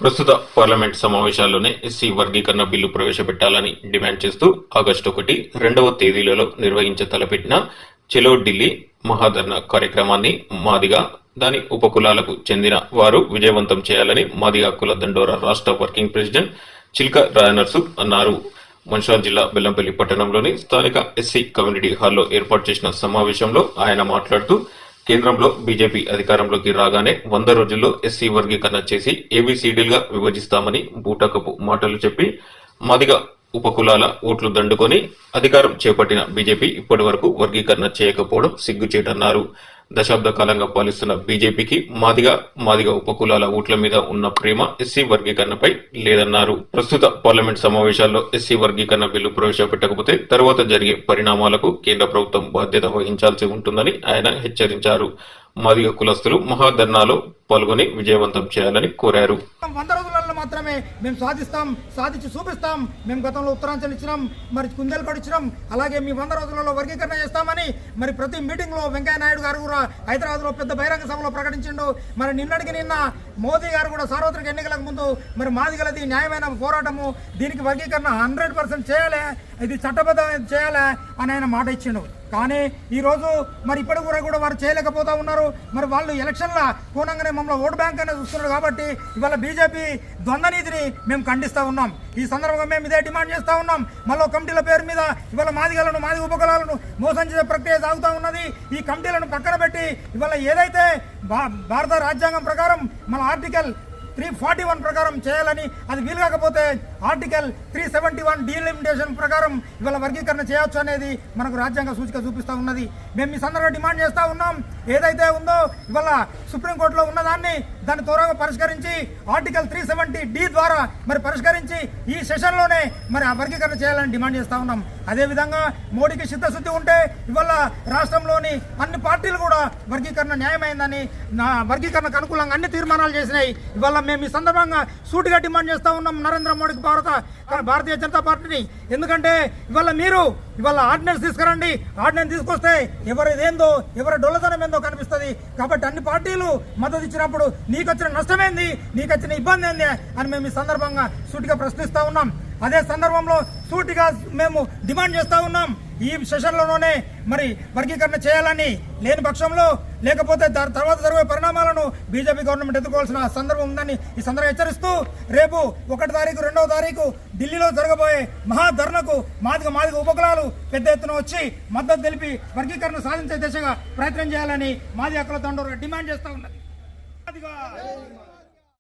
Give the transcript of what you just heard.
ప్రస్తుత parliament సమావేశాల్లోనే SC వర్గీకరణ bill ప్రవేశపెట్టాలని demand చేస్తూ ఆగస్టు 1, 2వ తేదీలలో నిర్వహించ తలపెట్టిన చెలో ఢిల్లీ మహాధర్నా కార్యక్రమాన్ని మాదిగా దాని ఉపకులాలకు చెందిన వారు విజయవంతం చేయాలని మాదిగా కుల దండోరా రాష్ట్ర వర్కింగ్ ప్రెసిడెంట్ చిల్క రాయనర్సు అన్నారు. మంచిర్యాల జిల్లా బెల్లంపల్లి పట్టణంలోని స్థానిక ఎస్సీ కమ్యూనిటీ హాల్లో ఏర్పాటు చేసిన సమావేశంలో ఆయన మాట్లాడుతూ కేంద్రంలో బీజేపీ అధికారంలోకి రాగానే 100 రోజుల్లో ఎస్సీ వర్గీకరణ చేసి ఏబీసీడీలుగా విభజిస్తామని బూటకపు మాటలు చెప్పి మాదిగా ఉపకులాల ఓట్లు దండుకొని అధికారం చేపట్టిన బీజేపీ ఇప్పటి వరకు వర్గీకరణ చేయకపోవడం సిగ్గుచేటన్నారు. దశాబ్ద కాలంగా పాలిస్తున్న బీజేపీకి మాదిగా ఉపకులాల ఓట్ల మీద ఉన్న ప్రేమ ఎస్సీ వర్గీకరణపై లేదన్నారు. ప్రస్తుత పార్లమెంట్ సమావేశాల్లో ఎస్సీ వర్గీకరణ బిల్లు ప్రవేశపెట్టకపోతే తర్వాత జరిగే పరిణామాలకు కేంద్ర ప్రభుత్వం బాధ్యత వహించాల్సి ఉంటుందని ఆయన హెచ్చరించారు. మాదిగ కులస్తులు మహాధర్నాలో పాల్గొని విజయవంతం చేయాలని కోరారు. 100 రోజులలో మాత్రమే మేము సాధించి చూపిస్తాం. మేము గతంలో ఉత్తరాంచల్ ఇచ్చినాం, మరి కుందేలు ఇచ్చినాం. అలాగే మీ 100 రోజులలో వర్గీకరణ చేస్తామని మరి ప్రతి మీటింగ్ లో వెంకయ్య నాయుడు గారు కూడా హైదరాబాద్ లో పెద్ద బహిరంగ సభలో ప్రకటించిండు. మరి నిన్న మోదీ గారు కూడా సార్వత్రిక ఎన్నికలకు ముందు మరి మాదిగలది న్యాయమైన పోరాటము, దీనికి వర్గీకరణ 100% చేయాలి, ఇది చట్టబద్ధం చేయాలి అని ఆయన మాట ఇచ్చిండు. కానీ ఈరోజు మరి ఇప్పటి కూడా వారు చేయలేకపోతా ఉన్నారు. మరి వాళ్ళు ఎలక్షన్ల పూర్ణంగానే మమ్మల్ని ఓటు బ్యాంక్ అనేది చూస్తున్నారు. కాబట్టి ఇవాళ బీజేపీ ద్వంద్వ నీతిని మేము ఖండిస్తూ ఉన్నాం. ఈ సందర్భంగా మేము ఇదే డిమాండ్ చేస్తూ ఉన్నాం. మళ్ళీ కమిటీల పేరు మీద ఇవాళ మాదిగ ఉపకులాలను మోసం చేసే ప్రక్రియ సాగుతూ ఉన్నది. ఈ కమిటీలను పక్కన పెట్టి ఇవాళ ఏదైతే భారత రాజ్యాంగం ప్రకారం మన ఆర్టికల్ 341 ప్రకారం చేయాలని, అది వీలు కాకపోతే ఆర్టికల్ 371 డీలిమిటేషన్ ప్రకారం ఇవాళ వర్గీకరణ చేయొచ్చు అనేది మనకు రాజ్యాంగ సూచిక చూపిస్తూ ఉన్నది. మేము ఈ సందర్భంగా డిమాండ్ చేస్తూ ఉన్నాం. ఏదైతే ఉందో ఇవాళ సుప్రీంకోర్టులో ఉన్నదాన్ని దాన్ని త్వరగా పరిష్కరించి ఆర్టికల్ 370D ద్వారా మరి పరిష్కరించి ఈ సెషన్లోనే మరి ఆ వర్గీకరణ చేయాలని డిమాండ్ చేస్తూ ఉన్నాం. అదేవిధంగా మోడీకి చిత్తశుద్ధి ఉంటే ఇవాళ రాష్ట్రంలోని అన్ని పార్టీలు కూడా వర్గీకరణ న్యాయమైందని, వర్గీకరణకు అనుకూలంగా అన్ని తీర్మానాలు చేసినాయి. ఇవాళ మేము ఈ సందర్భంగా సూటిగా డిమాండ్ చేస్తూ ఉన్నాం నరేంద్ర మోడీకి, భారతీయ జనతా పార్టీని. ఎందుకంటే ఇవాళ ఆర్డినెన్స్ తీసుకురండి, ఆర్డినెన్స్ తీసుకొస్తే ఎవరిదేందో ఎవరి డొల్లతనం ఏందో కనిపిస్తుంది. కాబట్టి అన్ని పార్టీలు మద్దతు ఇచ్చినప్పుడు నీకు వచ్చిన నష్టమేంది, నీకు వచ్చిన ఇబ్బంది ఏంది అని మేము ఈ సందర్భంగా సూటిగా ప్రశ్నిస్తూ ఉన్నాం. అదే సందర్భంలో సూటిగా మేము డిమాండ్ చేస్తూ ఉన్నాం, ఈ సెషన్లోనే మరి వర్గీకరణ చేయాలని, లేని పక్షంలో లేకపోతే తర్వాత జరిగే పరిణామాలను బీజేపీ గవర్నమెంట్ ఎదుర్కోవాల్సిన సందర్భం ఉందని ఈ సందర్భంగా హెచ్చరిస్తూ రేపు 1వ తారీఖు 2వ తారీఖు ఢిల్లీలో జరగబోయే మహాధర్నకు మాదిగ ఉపకులాలు పెద్ద ఎత్తున వచ్చి మద్దతు తెలిపి వర్గీకరణ సాధించే దిశగా ప్రయత్నం చేయాలని మాదిగ కుల దండోరా డిమాండ్ చేస్తూ ఉన్నది.